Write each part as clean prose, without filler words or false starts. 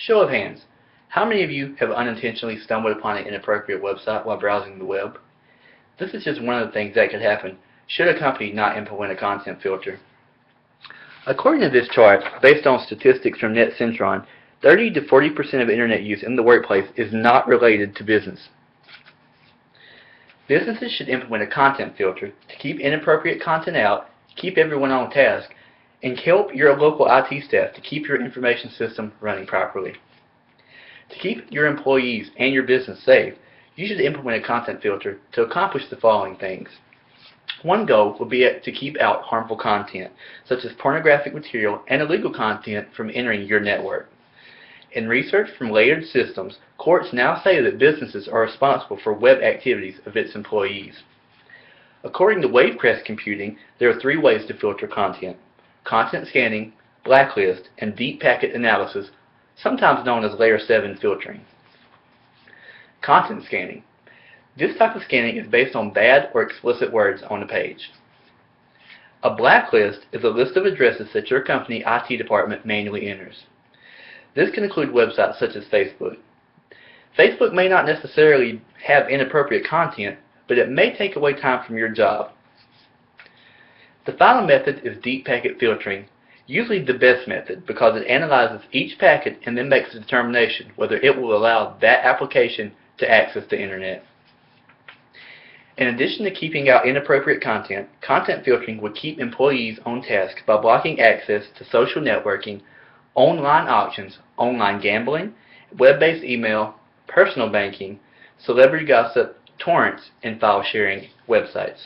Show of hands. How many of you have unintentionally stumbled upon an inappropriate website while browsing the web? This is just one of the things that could happen should a company not implement a content filter. According to this chart, based on statistics from NetCentron, 30 to 40% of internet use in the workplace is not related to business. Businesses should implement a content filter to keep inappropriate content out, keep everyone on task, and help your local IT staff to keep your information system running properly. To keep your employees and your business safe, you should implement a content filter to accomplish the following things. One goal would be to keep out harmful content, such as pornographic material and illegal content from entering your network. In research from Layered Systems, courts now say that businesses are responsible for web activities of its employees. According to Webcam Computing, there are 3 ways to filter content: content scanning, blacklist, and deep packet analysis, sometimes known as Layer 7 filtering. Content scanning. This type of scanning is based on bad or explicit words on a page. A blacklist is a list of addresses that your company IT department manually enters. This can include websites such as Facebook. Facebook may not necessarily have inappropriate content, but it may take away time from your job. The final method is deep packet filtering, usually the best method because it analyzes each packet and then makes a determination whether it will allow that application to access the internet. In addition to keeping out inappropriate content, content filtering would keep employees on task by blocking access to social networking, online auctions, online gambling, web-based email, personal banking, celebrity gossip, torrents, and file sharing websites.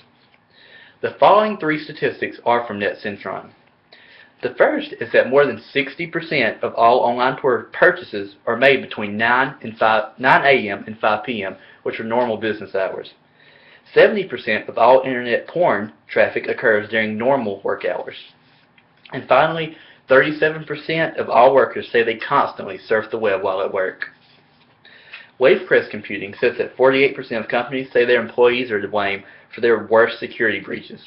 The following 3 statistics are from NetCentron. The first is that more than 60% of all online purchases are made between 9 a.m. and 5 p.m., which are normal business hours. 70% of all internet porn traffic occurs during normal work hours. And finally, 37% of all workers say they constantly surf the web while at work. Webcam Computing says that 48% of companies say their employees are to blame for their worst security breaches.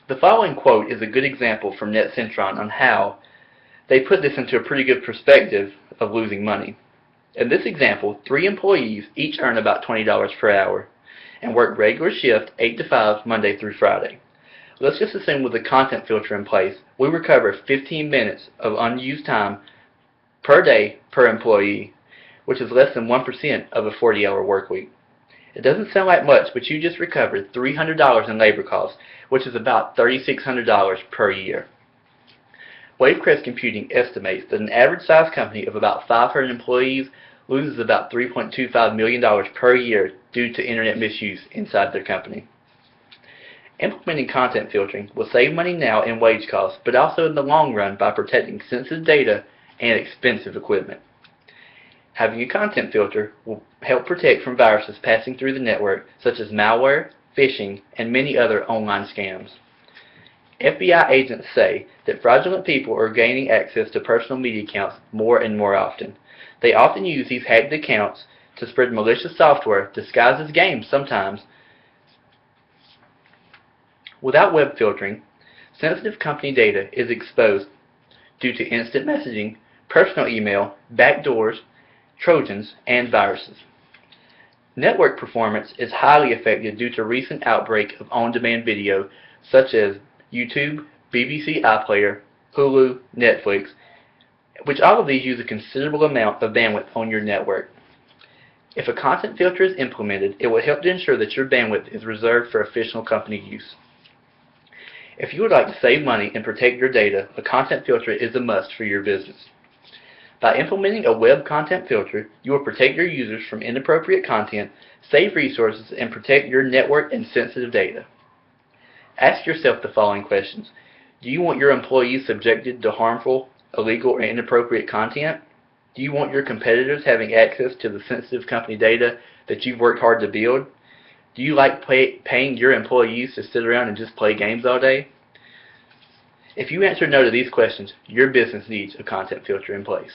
The following quote is a good example from NetCentron on how they put this into a pretty good perspective of losing money. In this example, 3 employees each earn about $20 per hour and work regular shift 8 to 5 Monday through Friday. Let's just assume with the content filter in place, we recover 15 minutes of unused time per day per employee, which is less than 1% of a 40-hour work week. It doesn't sound like much, but you just recovered $300 in labor costs, which is about $3,600 per year. Webcam Computing estimates that an average-sized company of about 500 employees loses about $3.25 million per year due to internet misuse inside their company. Implementing content filtering will save money now in wage costs, but also in the long run by protecting sensitive data and expensive equipment. Having a content filter will help protect from viruses passing through the network, such as malware, phishing, and many other online scams. FBI agents say that fraudulent people are gaining access to personal media accounts more and more often. They often use these hacked accounts to spread malicious software disguised as games sometimes. Without web filtering, sensitive company data is exposed due to instant messaging, personal email, backdoors, Trojans, and viruses. Network performance is highly affected due to recent outbreak of on-demand video such as YouTube, BBC iPlayer, Hulu, Netflix, which all of these use a considerable amount of bandwidth on your network. If a content filter is implemented, it will help to ensure that your bandwidth is reserved for official company use. If you would like to save money and protect your data, a content filter is a must for your business. By implementing a web content filter, you will protect your users from inappropriate content, save resources, and protect your network and sensitive data. Ask yourself the following questions. Do you want your employees subjected to harmful, illegal, or inappropriate content? Do you want your competitors having access to the sensitive company data that you've worked hard to build? Do you like paying your employees to sit around and just play games all day? If you answer no to these questions, your business needs a content filter in place.